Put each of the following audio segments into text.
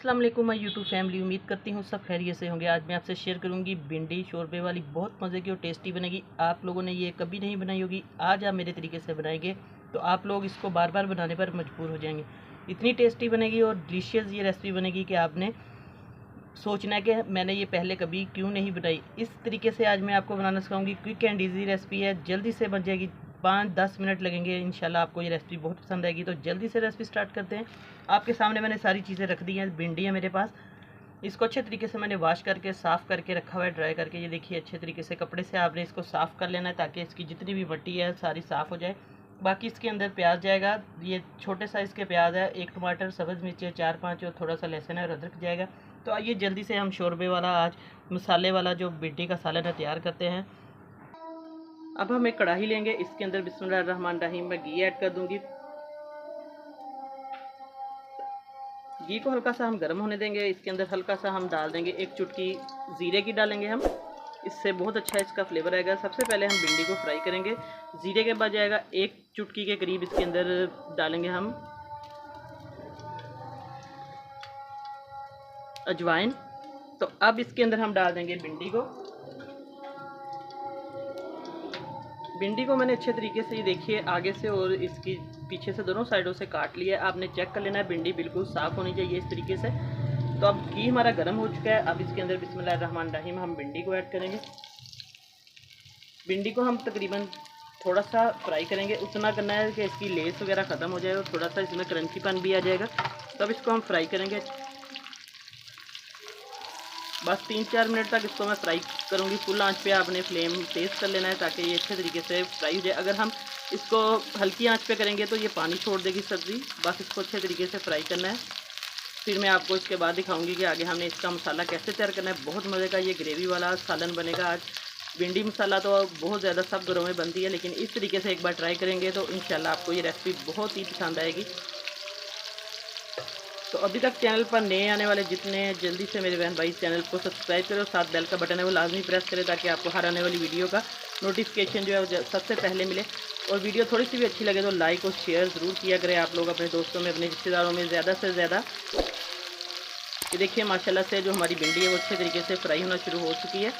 अस्सलाम वालेकुम my YouTube family. उम्मीद करती हूँ सब खैरियत से होंगे। आज मैं आपसे शेयर करूँगी भिंडी शोरबे वाली, बहुत मज़े की और टेस्टी बनेगी। आप लोगों ने ये कभी नहीं बनाई होगी, आज आप मेरे तरीके से बनाएंगे तो आप लोग इसको बार बार बनाने पर मजबूर हो जाएंगे। इतनी टेस्टी बनेगी और डिलीशियस ये रेसिपी बनेगी कि आपने सोचना है कि मैंने ये पहले कभी क्यों नहीं बनाई। इस तरीके से आज मैं आपको बनाना सिखाऊंगी। क्विक एंड ईजी रेसिपी है, जल्दी से बन जाएगी, 5-10 मिनट लगेंगे। इंशाल्लाह आपको ये रेसिपी बहुत पसंद आएगी। तो जल्दी से रेसिपी स्टार्ट करते हैं। आपके सामने मैंने सारी चीज़ें रख दी हैं। भिंडी है मेरे पास, इसको अच्छे तरीके से मैंने वॉश करके साफ़ करके रखा हुआ है, ड्राई करके। ये देखिए, अच्छे तरीके से कपड़े से आपने इसको साफ़ कर लेना है ताकि इसकी जितनी भी मट्टी है सारी साफ़ हो जाए। बाकी इसके अंदर प्याज जाएगा, ये छोटे साइज़ के प्याज है, 1 टमाटर, सब्ज़ मिर्च है 4-5 और थोड़ा सा लहसुन है और अदरक जाएगा। तो आइए जल्दी से हम शोरबे वाला, आज मसाले वाला जो भिंडी का सालन है, तैयार करते हैं। अब हम एक कढ़ाई लेंगे, इसके अंदर बिस्मिल्लाहिर्रहमानिर्रहीम मैं घी ऐड कर दूंगी। घी को हल्का सा हम गर्म होने देंगे। इसके अंदर हल्का सा हम डाल देंगे 1 चुटकी ज़ीरे की डालेंगे हम, इससे बहुत अच्छा इसका फ्लेवर आएगा। सबसे पहले हम भिंडी को फ्राई करेंगे। ज़ीरे के बाद जाएगा 1 चुटकी के करीब इसके अंदर डालेंगे हम अजवाइन। तो अब इसके अंदर हम डाल देंगे भिंडी को। भिंडी को मैंने अच्छे तरीके से, ये देखिए, आगे से और इसकी पीछे से दोनों साइडों से काट लिया है। आपने चेक कर लेना है, भिंडी बिल्कुल साफ़ होनी चाहिए इस तरीके से। तो अब घी हमारा गर्म हो चुका है। अब इसके अंदर बिस्मिल्लाहिर्रहमानिर्रहीम हम भिंडी को ऐड करेंगे। भिंडी को हम तकरीबन थोड़ा सा फ्राई करेंगे। उतना करना है कि इसकी लेस वगैरह ख़त्म हो जाए और थोड़ा सा इसमें क्रंचीपन भी आ जाएगा। तब इसको हम फ्राई करेंगे। बस 3-4 मिनट तक इसको मैं फ्राई करूँगी। फुल आंच पे आपने फ्लेम तेज़ कर लेना है ताकि ये अच्छे तरीके से फ्राई हो जाए। अगर हम इसको हल्की आंच पे करेंगे तो ये पानी छोड़ देगी सब्ज़ी। बस इसको अच्छे तरीके से फ्राई करना है। फिर मैं आपको इसके बाद दिखाऊंगी कि आगे हमने इसका मसाला कैसे तैयार करना है। बहुत मज़े का ये ग्रेवी वाला सालन बनेगा आज। भिंडी मसाला तो बहुत ज़्यादा सब घरों में बनती है, लेकिन इस तरीके से एक बार ट्राई करेंगे तो इंशाल्लाह आपको ये रेसिपी बहुत ही पसंद आएगी। तो अभी तक चैनल पर नए आने वाले जितने हैं, जल्दी से मेरे बहन भाई चैनल को सब्सक्राइब करें और साथ बेल का बटन है वो लाजमी प्रेस करें ताकि आपको हर आने वाली वीडियो का नोटिफिकेशन जो है वो सबसे पहले मिले। और वीडियो थोड़ी सी भी अच्छी लगे तो लाइक और शेयर ज़रूर किया करें आप लोग अपने दोस्तों में, अपने रिश्तेदारों में ज़्यादा से ज़्यादा। ये देखिए, माशाल्लाह से जो हमारी भिंडी है वो अच्छे तरीके से फ्राई होना शुरू हो चुकी है।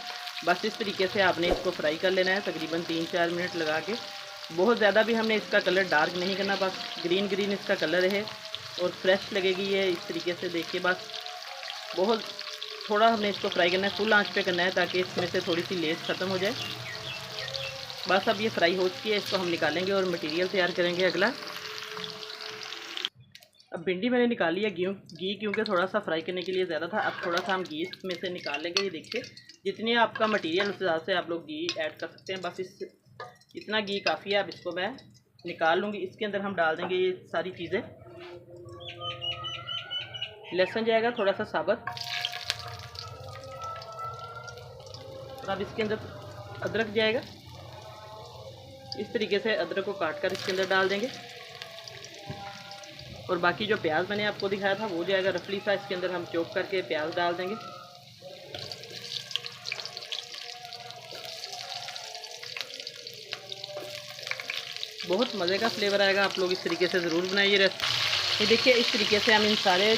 बस इस तरीके से आपने इसको फ्राई कर लेना है तकरीबन 3-4 मिनट लगा के। बहुत ज़्यादा भी हमने इसका कलर डार्क नहीं करना, बस ग्रीन ग्रीन इसका कलर है और फ्रेश लगेगी ये इस तरीके से। देखिए, बस बहुत थोड़ा हमने इसको फ्राई करना है, फुल आंच पे करना है ताकि इसमें से थोड़ी सी लेस ख़त्म हो जाए। बस अब ये फ्राई हो चुकी है, इसको हम निकालेंगे और मटेरियल तैयार करेंगे अगला। अब भिंडी मैंने निकाली है। घी क्योंकि थोड़ा सा फ्राई करने के लिए ज़्यादा था, अब थोड़ा सा हम घी इसमें से निकाल लेंगे। ये देखिए, जितनी आपका मटेरियल उस हिसाब से आप लोग घी ऐड कर सकते हैं। बस इतना घी काफ़ी है। अब इसको मैं निकाल लूँगी। इसके अंदर हम डाल देंगे ये सारी चीज़ें। लहसुन जाएगा थोड़ा सा साबुत। अब इसके अंदर अदरक जाएगा। इस तरीके से अदरक को काट कर इसके अंदर डाल देंगे। और बाकी जो प्याज मैंने आपको दिखाया था वो जाएगा रफली सा, इसके अंदर हम चॉप करके प्याज डाल देंगे। बहुत मज़े का फ्लेवर आएगा। आप लोग इस तरीके से ज़रूर बनाइए। ये देखिए, इस तरीके से हम इन सारे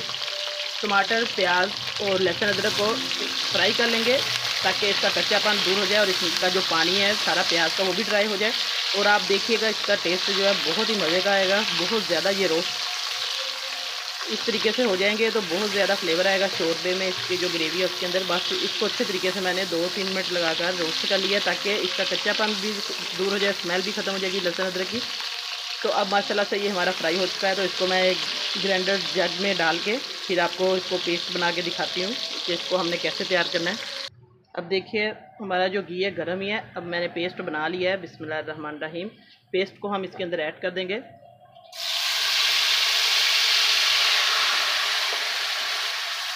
टमाटर, प्याज और लहसुन अदरक को फ्राई कर लेंगे ताकि इसका कच्चापन दूर हो जाए और इसका जो पानी है सारा प्याज का वो भी ड्राई हो जाए। और आप देखिएगा, इसका टेस्ट जो है बहुत ही मज़े का आएगा। बहुत ज़्यादा ये रोस्ट इस तरीके से हो जाएंगे तो बहुत ज़्यादा फ्लेवर आएगा शोरबे में। इसकी जो ग्रेवी है उसके अंदर, बस इसको अच्छे तरीके से मैंने 2-3 मिनट लगाकर रोस्ट कर लिया ताकि इसका कच्चापन भी दूर हो जाए, स्मेल भी ख़त्म हो जाएगी लहसुन अदरक की। तो अब माशाल्लाह से ये हमारा फ्राई हो चुका है। तो इसको मैं एक ग्राइंडर जग में डाल के फिर आपको इसको पेस्ट बना के दिखाती हूँ कि इसको हमने कैसे तैयार करना है। अब देखिए, हमारा जो घी है गर्म ही है। अब मैंने पेस्ट बना लिया है। बिस्मिल्लाहिर्रहमानिर्रहीम। पेस्ट को हम इसके अंदर ऐड कर देंगे।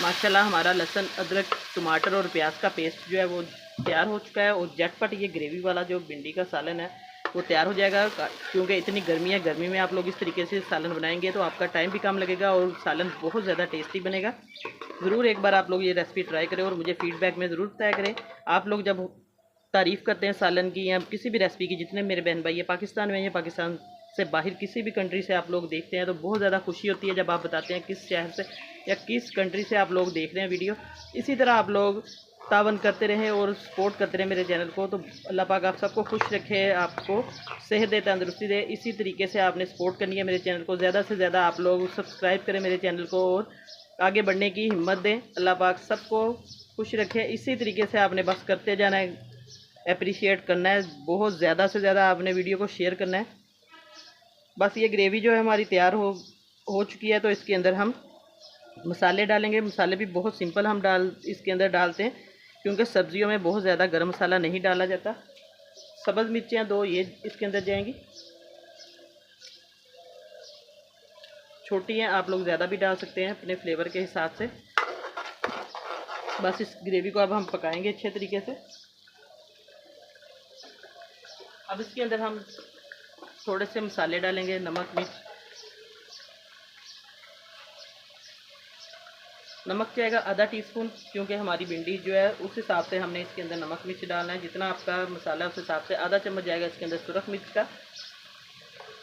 माशाल्लाह हमारा लहसुन अदरक टमाटर और प्याज का पेस्ट जो है वो तैयार हो चुका है। और झटपट ये ग्रेवी वाला जो भिंडी का सालन है वो तैयार हो जाएगा। क्योंकि इतनी गर्मी है, गर्मी में आप लोग इस तरीके से सालन बनाएंगे तो आपका टाइम भी कम लगेगा और सालन बहुत ज़्यादा टेस्टी बनेगा। ज़रूर एक बार आप लोग ये रेसिपी ट्राई करें और मुझे फ़ीडबैक में ज़रूर बताया करें। आप लोग जब तारीफ़ करते हैं सालन की या किसी भी रेसिपी की, जितने मेरे बहन भाई है पाकिस्तान में या पाकिस्तान से बाहर किसी भी कंट्री से आप लोग देखते हैं तो बहुत ज़्यादा खुशी होती है जब आप बताते हैं किस शहर से या किस कंट्री से आप लोग देख रहे हैं वीडियो। इसी तरह आप लोग तावन करते रहें और सपोर्ट करते रहें मेरे चैनल को। तो अल्लाह पाक आप सबको खुश रखे, आपको सेहत दे, तंदुरुस्ती दे। इसी तरीके से आपने सपोर्ट करनी है मेरे चैनल को। ज़्यादा से ज़्यादा आप लोग सब्सक्राइब करें मेरे चैनल को और आगे बढ़ने की हिम्मत दें। अल्लाह पाक सबको खुश रखे। इसी तरीके से आपने बस करते जाना है, अप्रिशिएट करना है, बहुत ज़्यादा से ज़्यादा आपने वीडियो को शेयर करना है। बस ये ग्रेवी जो है हमारी तैयार हो चुकी है। तो इसके अंदर हम मसाले डालेंगे। मसाले भी बहुत सिंपल हम इसके अंदर डालते हैं, क्योंकि सब्जियों में बहुत ज़्यादा गर्म मसाला नहीं डाला जाता। सब्ज़ मिर्चें 2 ये इसके अंदर जाएंगी, छोटी हैं, आप लोग ज़्यादा भी डाल सकते हैं अपने फ्लेवर के हिसाब से। बस इस ग्रेवी को अब हम पकाएंगे अच्छे तरीके से। अब इसके अंदर हम थोड़े से मसाले डालेंगे, नमक मिर्च। नमक जाएगा आधा टीस्पून, क्योंकि हमारी भिंडी जो है उस हिसाब से हमने इसके अंदर नमक मिर्च डालना है। जितना आपका मसाला है उस हिसाब से आधा चम्मच जाएगा इसके अंदर सुरख मिर्च का।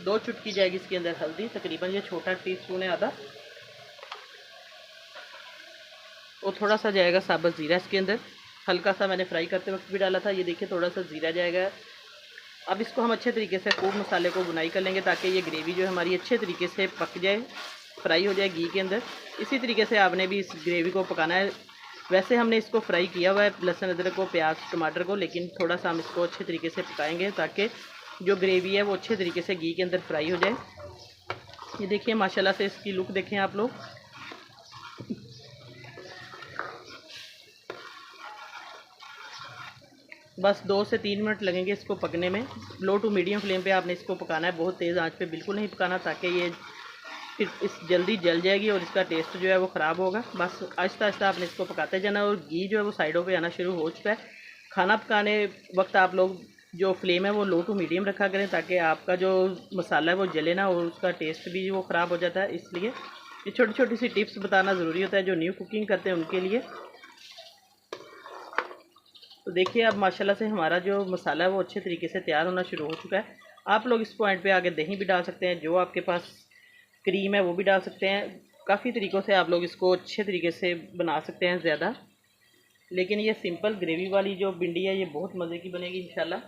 2 चुटकी जाएगी इसके अंदर हल्दी, तकरीबन ये छोटा टीस्पून है आधा। और थोड़ा सा जाएगा साबुत ज़ीरा इसके अंदर, हल्का सा मैंने फ्राई करते वक्त भी डाला था। ये देखिए थोड़ा सा ज़ीरा जाएगा। अब इसको हम अच्छे तरीके से खूब मसाले को बुनाई कर लेंगे, ताकि ये ग्रेवी जो है हमारी अच्छे तरीके से पक जाए, फ्राई हो जाए घी के अंदर। इसी तरीके से आपने भी इस ग्रेवी को पकाना है। वैसे हमने इसको फ्राई किया हुआ है, लहसुन अदरक को, प्याज टमाटर को, लेकिन थोड़ा सा हम इसको अच्छे तरीके से पकाएंगे ताकि जो ग्रेवी है वो अच्छे तरीके से घी के अंदर फ्राई हो जाए। ये देखिए माशाल्लाह से इसकी लुक देखें आप लोग। बस 2 से 3 मिनट लगेंगे इसको पकने में। लो टू मीडियम फ्लेम पे आपने इसको पकाना है, बहुत तेज़ आंच पे बिल्कुल नहीं पकाना, ताकि ये फिर इस जल्दी जल जाएगी और इसका टेस्ट जो है वो ख़राब होगा। बस आहिस्ता आहिस्ता आपने इसको पकाते जाना। और घी जो है वो साइडों पे आना शुरू हो चुका है। खाना पकाने वक्त आप लोग जो फ्लेम है वो लो टू मीडियम रखा करें, ताकि आपका जो मसाला है वो जले ना और उसका टेस्ट भी वो ख़राब हो जाता है। इसलिए ये छोटी छोटी सी टिप्स बताना ज़रूरी होता है जो न्यू कुकिंग करते हैं उनके लिए। तो देखिए अब माशाल्लाह से हमारा जो मसाला है वो अच्छे तरीके से तैयार होना शुरू हो चुका है। आप लोग इस पॉइंट पे आगे दही भी डाल सकते हैं, जो आपके पास क्रीम है वो भी डाल सकते हैं। काफ़ी तरीक़ों से आप लोग इसको अच्छे तरीके से बना सकते हैं ज़्यादा, लेकिन ये सिंपल ग्रेवी वाली जो भिंडी है ये बहुत मज़े की बनेगी इंशाल्लाह।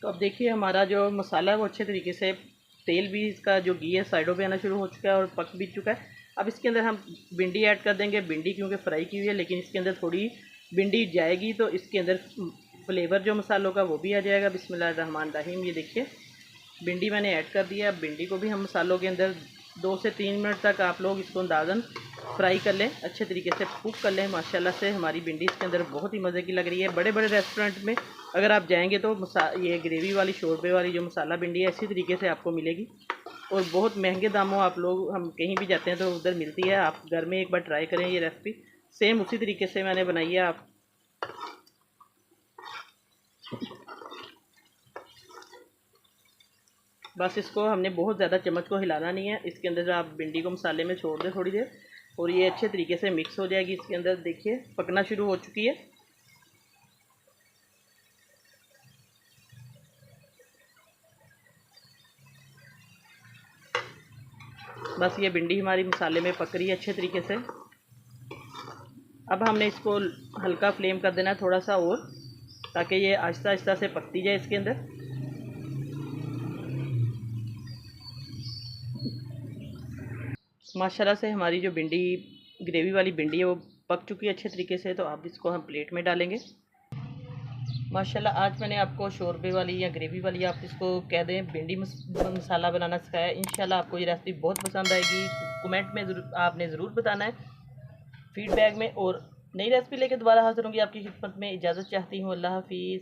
तो अब देखिए हमारा जो मसाला है वो अच्छे तरीके से, तेल भी इसका जो घी है साइडों पे आना शुरू हो चुका है और पक भी चुका है। अब इसके अंदर हम भिंडी ऐड कर देंगे। भिंडी क्योंकि फ्राई की हुई है, लेकिन इसके अंदर थोड़ी भिंडी जाएगी तो इसके अंदर फ्लेवर जो मसालों का वो भी आ जाएगा। बिस्मिल्लाहिर्रहमानिर्रहीम। ये देखिए भिंडी मैंने ऐड कर दिया। अब भिंडी को भी हम मसालों के अंदर 2 से 3 मिनट तक आप लोग इसको अंदाज़न फ्राई कर लें, अच्छे तरीके से कुक कर लें। माशाल्लाह से हमारी भिंडी इसके अंदर बहुत ही मज़े की लग रही है। बड़े बड़े रेस्टोरेंट में अगर आप जाएंगे तो ये ग्रेवी वाली शोरबे वाली जो मसाला भिंडी है इसी तरीके से आपको मिलेगी, और बहुत महंगे दामों आप लोग, हम कहीं भी जाते हैं तो उधर मिलती है। आप घर में एक बार ट्राई करें ये रेसिपी, सेम उसी तरीके से मैंने बनाई है। आप बस इसको हमने बहुत ज़्यादा चम्मच को हिलाना नहीं है। इसके अंदर जो आप भिंडी को मसाले में छोड़ दें थोड़ी देर, और ये अच्छे तरीके से मिक्स हो जाएगी। इसके अंदर देखिए पकना शुरू हो चुकी है। बस ये भिंडी हमारी मसाले में पक रही है अच्छे तरीके से। अब हमने इसको हल्का फ्लेम कर देना है थोड़ा सा और, ताकि ये आहिस्ता आहिस्ता से पकती जाए इसके अंदर। माशाल्लाह से हमारी जो भिंडी ग्रेवी वाली भिंडी है वो पक चुकी है अच्छे तरीके से। तो अब इसको हम प्लेट में डालेंगे। माशाल्लाह आज मैंने आपको शोरबे वाली या ग्रेवी वाली, आप इसको कह दें, भिंडी मसाला बनाना सिखाया। इंशाल्लाह आपको ये रेसिपी बहुत पसंद आएगी। कमेंट में आपने ज़रूर बताना है फीडबैक में। और नई रेसिपी लेकर दोबारा हाजिर होंगी आपकी खिदमत में। इजाज़त चाहती हूँ। अल्लाह हाफिज़।